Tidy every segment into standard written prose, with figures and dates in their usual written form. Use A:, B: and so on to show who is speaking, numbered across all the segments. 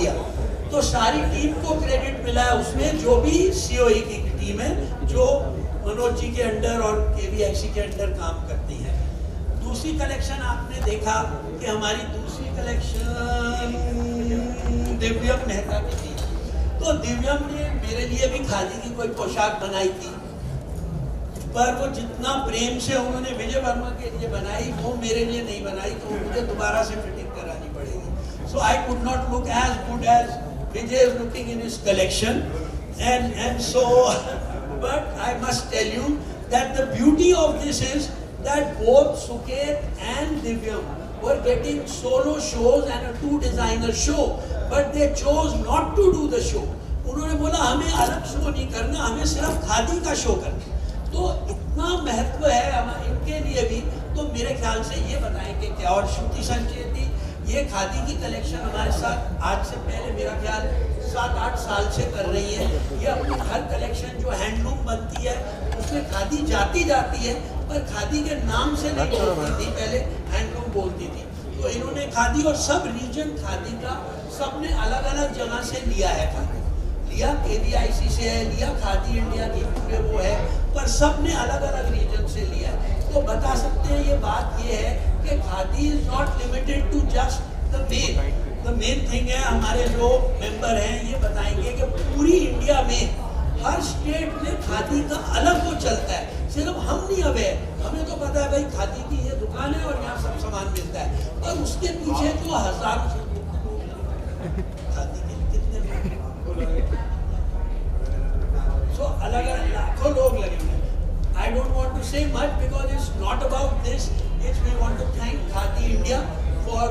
A: दिया। तो सारी टीम को क्रेडिट मिला है उसमें, जो भी सीओई की टीम है, जो मनोज जी के अंडर और केवीआईसी के अंडर काम करती है। दूसरी कलेक्शन आपने देखा कि हमारी दूसरी कलेक्शन दिव्यम मेहता की थी। तो दिव्यम ने मेरे लिए भी खादी की कोई पोशाक बनाई थी, पर वो जितना प्रेम से उन्होंने विजय वर्मा के लिए बनाई वो मेरे लिए नहीं बनाई, तो मुझे दोबारा से फिटिंग करानी पड़ेगी। So I could not look as good as Vijay is looking in his collection and so but I must tell you that the beauty of this is that both Suket and Divyam were getting solo shows and a 2 designer show, but they chose not to do the show. उन्होंने बोला हमें अलग show नहीं करना, हमें सिर्फ खादी का show करना। तो इतना महत्व है इनके लिए भी। तो मेरे ख्याल से ये बताएंगे क्या। और श्रुति संचेती ये खादी की कलेक्शन हमारे साथ आज से पहले मेरा ख्याल 7-8 साल से कर रही है। ये अपनी हर कलेक्शन जो हैंडलूम बनती है उसमें खादी जाती है, पर खादी के नाम से नहीं बोलती थी, पहले हैंडलूम बोलती थी। तो इन्होंने खादी और सब रीजन खादी का सबने अलग अलग जगह से लिया है। खादी लिया केवीआईसी से है, लिया खादी इंडिया की पूरे वो है, पर सबने अलग अलग रीजन से लिया है। तो बता सकते हैं ये बात ये है कि khadi is not limited to just the main thing है। हमारे जो मेंबर हैं ये बताएंगे कि पूरी इंडिया में हर स्टेट में खादी का अलग वो चलता है, सिर्फ हम नहीं अवेयर। हमें तो पता है भाई खादी की ये दुकान है और यहाँ सब सामान मिलता है, और उसके पीछे तो हजारों से खादी के कितने सो अलग अलग लाखों लोग लगे हुए। I don't want to say much because it's not about this. It's we want to thank Khadi India for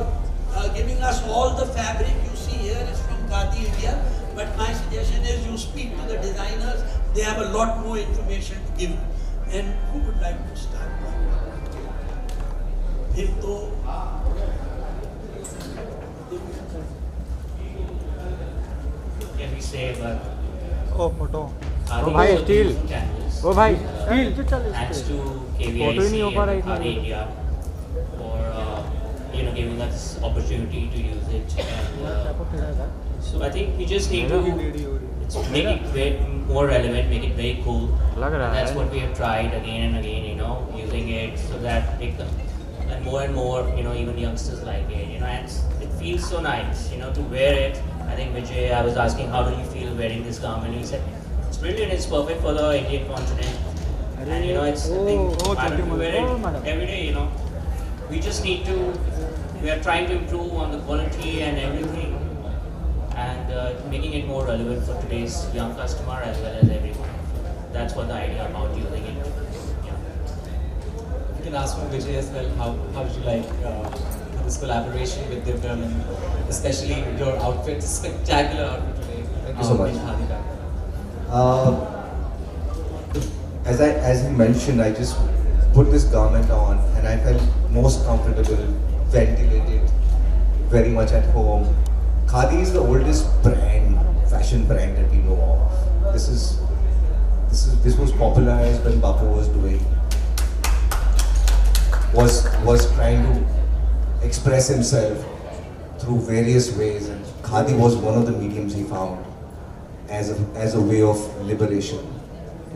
A: giving us all the fabric you see here is from Khadi India. But my suggestion is you speak to the designers. They have a lot more information to give. And who would like to start? If तो
B: can we say about
C: photo
B: Khadi
C: भाई steel
B: candles?
C: वो भाई steel
B: Thanks to KVIC and Khadi India for giving us opportunity to use it. And, so I think we just need to make it very more relevant, make it very cool.
C: लग रहा
B: And that's
C: है
B: what we have tried again and again, using it so that and more, even youngsters like it, and it feels so nice, to wear it. I think Vijay, I was asking, how do you feel wearing this garment? He said, it's brilliant, it's perfect for the Indian continent. And it's, I think, I don't know, wear it every day, We just need to, we are trying to improve on the quality and everything, and making it more relevant for today's young customer as well as everyone. That's what the idea about using it. Yeah.
D: You can ask from Vijay as well, how did you like this collaboration with Divyam, and especially your outfit, spectacular outfit today.
E: Thank you so much. As he mentioned, I just put this garment on and I felt most comfortable, ventilated, very much at home. Khadi is the oldest brand, fashion brand that we know of. This was popularized when Bapu was trying to express himself through various ways, and Khadi was one of the mediums he found as a way of liberation.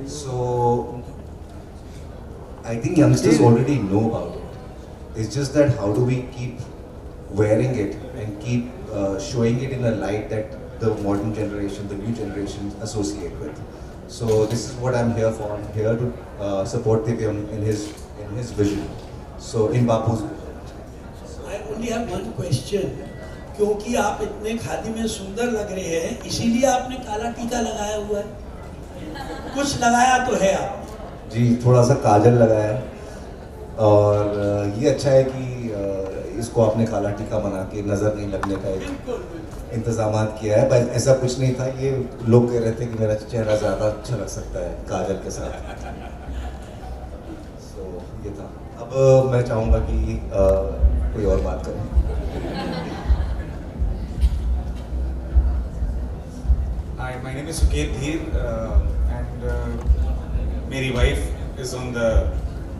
E: So I think youngsters already know about it. It's just that how do we keep wearing it and keep showing it in a light that the modern generation, the new generation associate with. So this is what I'm here for. I'm here to support Divyam in his vision. So in Bapu's vision.
A: I only have one question. क्योंकि आप इतने खादी में सुंदर लग रहे हैं, इसीलिए आपने काला टीका लगाया हुआ है। कुछ लगाया तो है आप?
E: जी, थोड़ा सा काजल लगाया है, और ये अच्छा है कि इसको आपने काला टीका बना के नज़र नहीं लगने का एक इंतजाम किया है। बस ऐसा कुछ नहीं था, ये लोग कह रहे थे कि मेरा चेहरा ज़्यादा अच्छा लग सकता है काजल के साथ। सो ये था। अब मैं चाहूँगा कि कोई और बात करें।
F: Hi, my name is Suket Dheer, and my wife is on the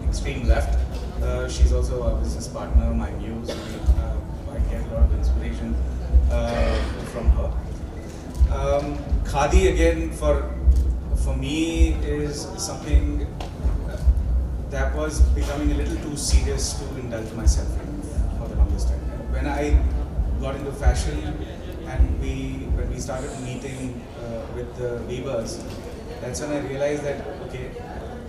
F: extreme left. She's also a business partner, my muse. I get a lot of inspiration from her. Khadi again for me is something that was becoming a little too serious to indulge myself in for the longest time. And when I got into fashion and when we started meeting with the weavers, that's when I realized that okay,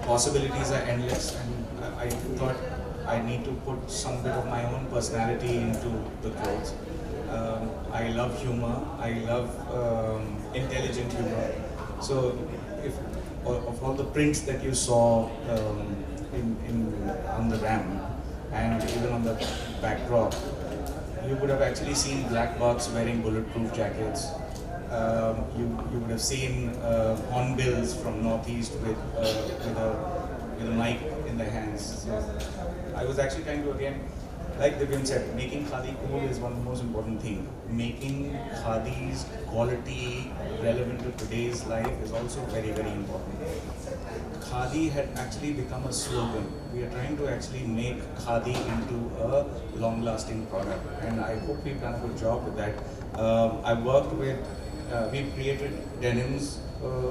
F: possibilities are endless, and I thought I need to put some bit of my own personality into the clothes. I love humor. I love intelligent humor. So, of all the prints that you saw on the ram and even on the backdrop, you would have actually seen black bucks wearing bulletproof jackets. You would have seen hornbills from Northeast with a mic in their hands. So I was actually trying to again, like Divyam said, making khadi cool is one of the most important things. Making khadi's quality relevant to today's life is also very, very important. Khadi had actually become a slogan. We are trying to actually make khadi into a long-lasting product, and I hope we've done a good job with that. I worked with, we've created denims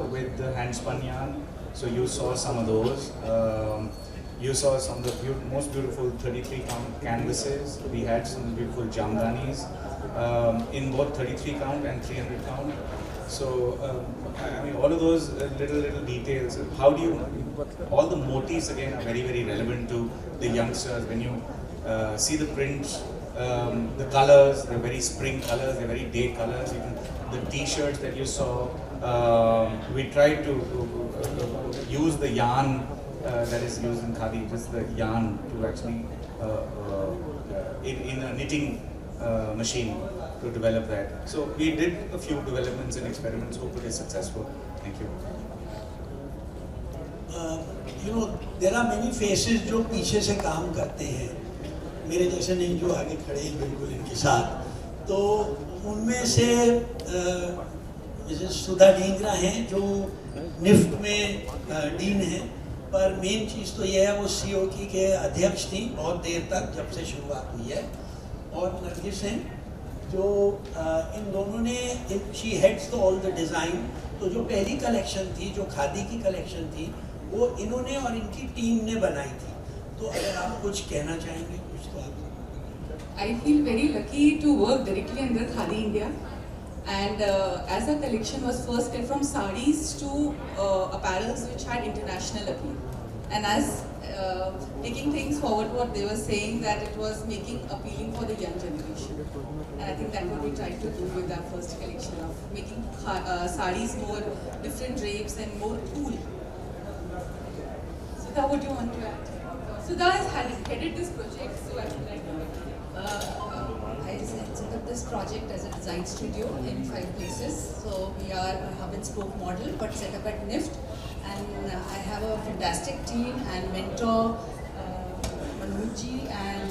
F: with the hand-spun yarn, so you saw some of those. You saw some of the most beautiful 33-count canvases. We had some beautiful jamdanis in both 33-count and 300-count. So, I mean, all of those little details. How do you? All the motifs again are very, very relevant to the youngsters. When you see the prints, the colors, they're very spring colors. They're very day colors. Even the T-shirts that you saw, we tried to use the yarn. That is used in khadi, just the yarn to actually in a knitting machine to develop that. So we did a few developments and experiments. Hopefully successful. Thank you.
A: You know, there are many faces जो पीछे से काम करते हैं, मेरे जैसे नहीं जो आगे खड़े हैं बिल्कुल इनके साथ. तो उनमें से जैसे सुधा डींगरा हैं जो निफ्ट में डीन हैं, पर मेन चीज़ तो ये है वो सीओ की के अध्यक्ष थी बहुत देर तक जब से शुरुआत हुई है, और नरगिस हैं जो इन दोनों ने शी हेड्स तो ऑल द डिज़ाइन. तो जो पहली कलेक्शन थी जो खादी की कलेक्शन थी वो इन्होंने और इनकी टीम ने बनाई थी. तो अगर आप कुछ कहना चाहेंगे कुछ तो आप.
G: I feel very lucky to work directly under Khadi India, and as a collection was first built from sarees to apparels which had international appeal, and as taking things forward what they were saying that it was making appealing for the young generation, and I think that what we tried to do with our first collection of making sarees more different drapes and more cool. Sudha, what do you want to add? Sudha has headed this project, so I would like to
H: I set up this project as a design studio in 5 places. So we are a hub and spoke model, but set up at NIFT. And I have a fantastic team and mentor, Manojji and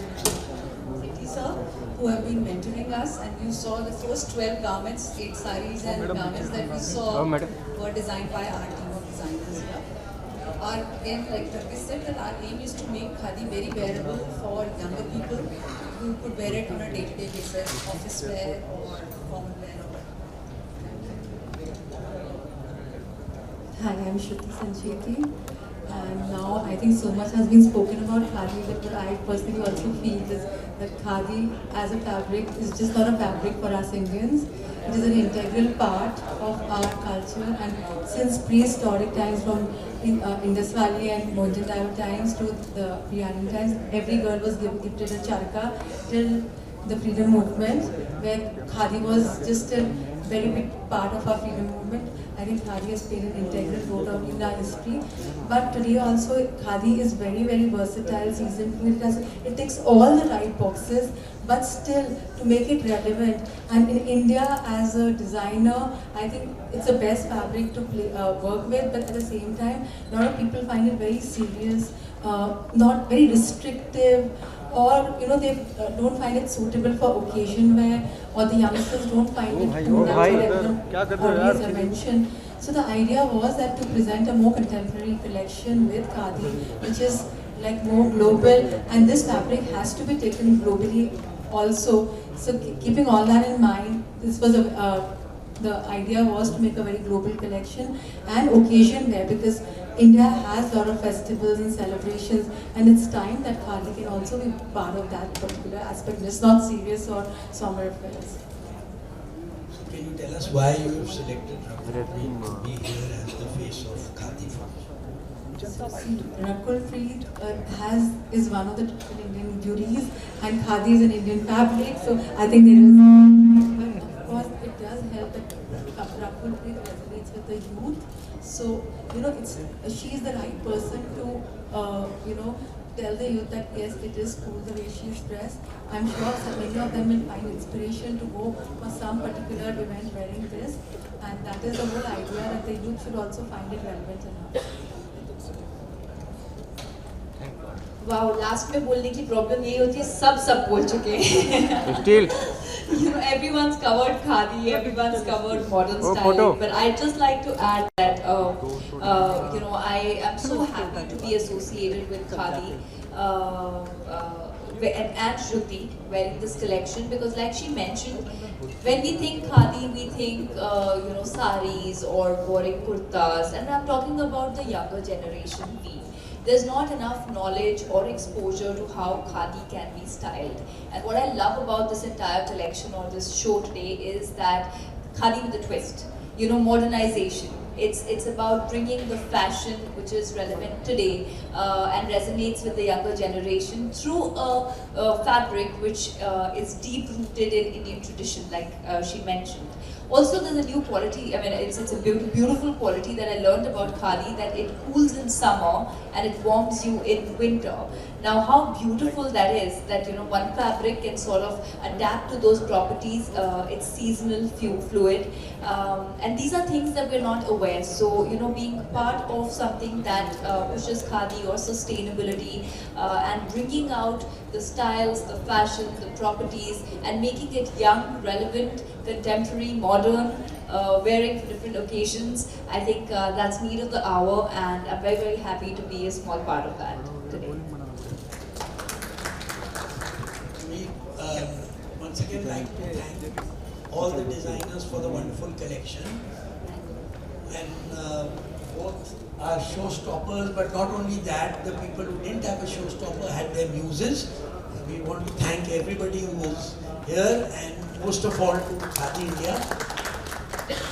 H: Preet sir, who have been mentoring us. And you saw the first 12 garments, 8 sarees and garments that we saw were designed by our team of designers here. Our, again, like Turkish said, that our aim is to make khadi very wearable for younger people who could wear it on a day-to-day basis, office wear or common wear.
I: Hi, I'm Shruti Sancheti, and now I think so much has been spoken about khadi, but what I personally also feel is that khadi as a fabric is just not a fabric for us Indians. It is an integral part of our culture, and since prehistoric times, from Indus Valley and Mohenjo-daro times to the pre-Aryan times, every girl was gifted a charka till the freedom movement, where khadi was just a very big part of our freedom movement. I think khadi has played an integral role in our history. But today also, khadi is very, very versatile, seasonal. It ticks all the right boxes, but still to make it relevant. And in India, as a designer, I think it's the best fabric to work with. But at the same time, a lot of people find it very serious, not very restrictive, or they don't find it suitable for occasion wear, or the youngsters don't find it too natural, as I mentioned. So the idea was that to present a more contemporary collection with khadi, which is like more global, and this fabric has to be taken globally also. So keeping all that in mind, this was The idea was to make a very global collection and occasion wear, because India has a lot of festivals and celebrations, and it's time that khadi can also be part of that particular aspect. It's not serious or somber affairs.
A: So can you tell us why you have selected Rakul to be here as the face of khadi?
I: Rakul Preet is one of the typical Indian beauties, and khadi is an Indian fabric, so I think there is. But of course, it does help that Rakul Preet resonates with the youth. So she is the right person to tell the youth that yes, it is cool the way she is dressed. I'm sure that many of them will find inspiration to go for some particular event wearing this, and that is the whole idea, that the youth should also find it relevant enough.
J: Wow last में बोलने की problem यही होती है सब बोल चुके हैं
C: Still.
J: Everyone's covered khadi, everyone's covered modern style, but I'd just like to add that I am so happy to be associated with khadi and Shruti wearing this collection, because like she mentioned, when we think khadi we think saris or wearing kurtas, and I'm talking about the younger generation. There's not enough knowledge or exposure to how khadi can be styled. And what I love about this entire collection or this show today is that khadi with a twist, modernization. It's about bringing the fashion which is relevant today and resonates with the younger generation through a fabric which is deep rooted in Indian tradition, like she mentioned. Also, there's a new quality. I mean, it's a beautiful quality that I learned about khadi, that it cools in summer and it warms you in winter. Now, how beautiful that is, that one fabric can sort of adapt to those properties. It's seasonal, fluid, and these are things that we're not aware. So, being part of something that pushes khadi or sustainability and bringing out the styles, the fashion, the properties, and making it young, relevant, contemporary, modern, wearing for different occasions. I think that's need of the hour, and I'm very, very happy to be a small part of that today.
A: We once again like to thank all the designers for the wonderful collection, and both are showstoppers, but not only that, the people who didn't have a showstopper had their muses. We want to thank everybody who was here, and most of all to Khadi India.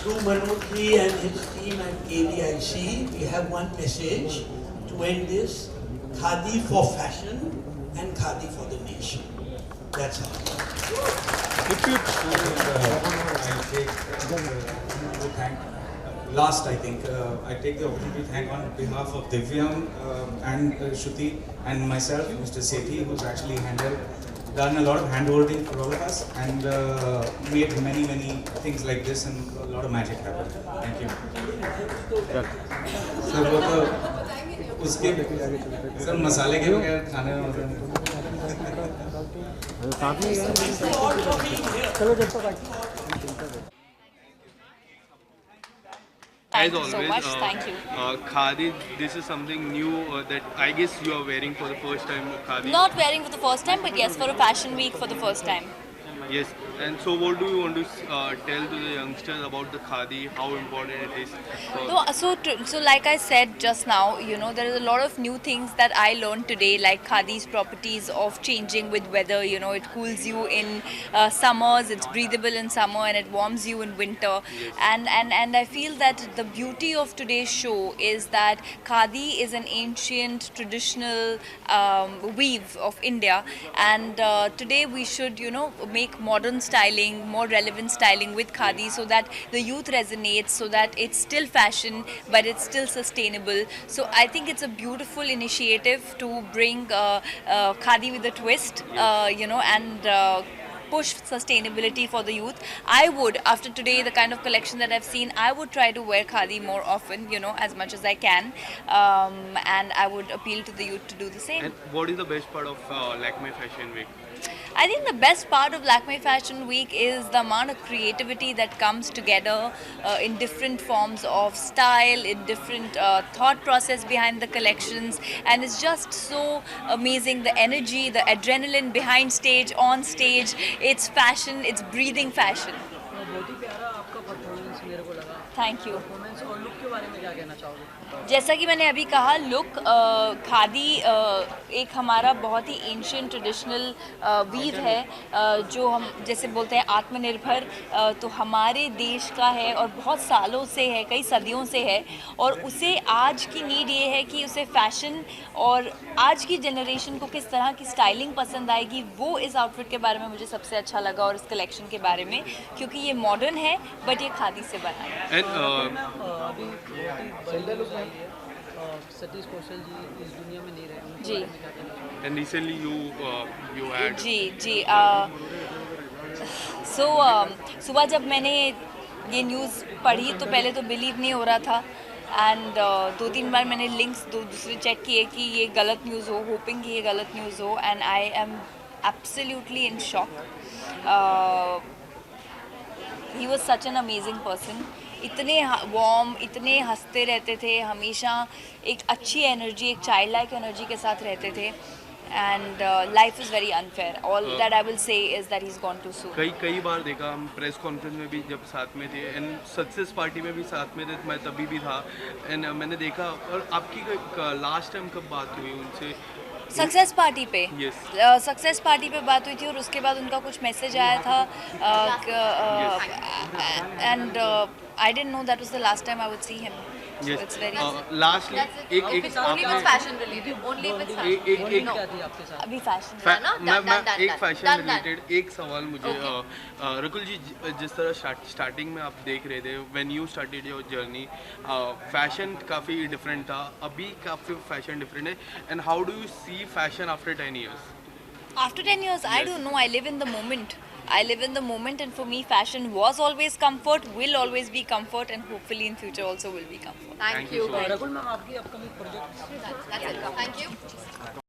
A: Through Manoj and his team at KVIC, we have one message to end this: Khadi for fashion and Khadi for the nation. That's all.
F: Last, I think, I take the opportunity to thank on behalf of Divyam and Shruti and myself, Mr. Sethi, who's actually done a lot of hand-holding for all of us and made many, many things like this, and a lot of magic happen. Thank you. Sir, वो तो उसके sir मसाले के बगैर खाने में मजा नहीं।
K: As always,
L: so much. Thank you.
K: Khadi, this is something new that I guess you are wearing for the first time. Khadi.
L: Not wearing for the first time, but yes, for a fashion week for the first time.
K: Yes, and so what do you want to tell to the youngsters about the khadi, how important it is?
L: So like I said just now, there is a lot of new things that I learned today, like khadi's properties of changing with weather. It cools you in summers, it's breathable in summer, and it warms you in winter.
K: Yes.
L: And I feel that the beauty of today's show is that khadi is an ancient traditional weave of India, and today we should make modern styling, more relevant styling with khadi, so that the youth resonates, so that it's still fashion but it's still sustainable. So I think it's a beautiful initiative to bring khadi with a twist, and push sustainability for the youth. I would, after today, the kind of collection that I've seen, I would try to wear khadi more often, as much as I can, and I would appeal to the youth to do the same.
K: And what is the best part of Lakme Fashion Week?
L: I think the best part of Lakme Fashion Week is the amount of creativity that comes together in different forms of style, in different thought process behind the collections, and it's just so amazing, the energy, the adrenaline behind stage, on stage. It's fashion, it's breathing fashion.
M: बहुत ही प्यारा आपका performance मेरे को लगा।
L: Thank you.
M: Performance और look के बारे में क्या कहना चाहोगे?
L: जैसा कि मैंने अभी कहा, लुक खादी एक हमारा बहुत ही एंशियंट ट्रेडिशनल वीव है, जो हम जैसे बोलते हैं आत्मनिर्भर, तो हमारे देश का है और बहुत सालों से है, कई सदियों से है। और उसे आज की नीड ये है कि उसे फैशन और आज की जनरेशन को किस तरह की स्टाइलिंग पसंद आएगी, वो इस आउटफिट के बारे में मुझे सबसे अच्छा लगा, और इस कलेक्शन के बारे में, क्योंकि ये मॉडर्न है बट ये खादी से बना है।
M: अभी बंदे लोग हैं, सतीश कौशल जी इस दुनिया में नहीं रहे
L: जी।
K: And recently you had
L: जी सुबह जब मैंने ये न्यूज़ पढ़ी तो पहले तो बिलीव नहीं हो रहा था, एंड 2-3 बार मैंने लिंक्स दूसरे चेक किए कि ये गलत न्यूज़ हो, होपिंग कि ये गलत न्यूज़ हो, and I am absolutely in shock. He was such an amazing person, इतने वार्म, इतने हंसते रहते थे हमेशा, एक अच्छी एनर्जी, एक चाइल्ड लाइक एनर्जी के साथ रहते थे, and life is very unfair. All that I will say is that he is gone too soon.
K: कई बार देखा, हम प्रेस कॉन्फ्रेंस में भी जब साथ में थे, एंड सक्सेस पार्टी में भी साथ में थे, मैं तभी भी था, एंड मैंने देखा। और आपकी लास्ट टाइम कब बात हुई उनसे?
L: सक्सेस पार्टी पे।
K: Yes.
L: सक्सेस पार्टी पे बात हुई थी, और उसके बाद उनका कुछ मैसेज आया था, and I didn't know that was the last time I would see him.
K: Yes.
L: It's very
K: lastly एक
J: only with fashion related, only with fashion.
K: एक
M: क्या थी आपके साथ?
L: अभी फैशन
K: मैं एक फैशन रिलेटेड एक सवाल मुझे रकुल जी, जिस तरह स्टार्टिंग में आप देख रहे थे, when you started your journey, fashion काफ़ी डिफरेंट था, अभी काफ़ी फैशन डिफरेंट है, and how do you see fashion after 10 years?
L: After 10 years, I don't know. I live in the moment. And for me, fashion was always comfort, will always be comfort, and hopefully in future also will be comfort.
J: Thank you.
K: so much.
M: Rakul ma'am, आपकी upcoming project?
J: That's it. Thank you.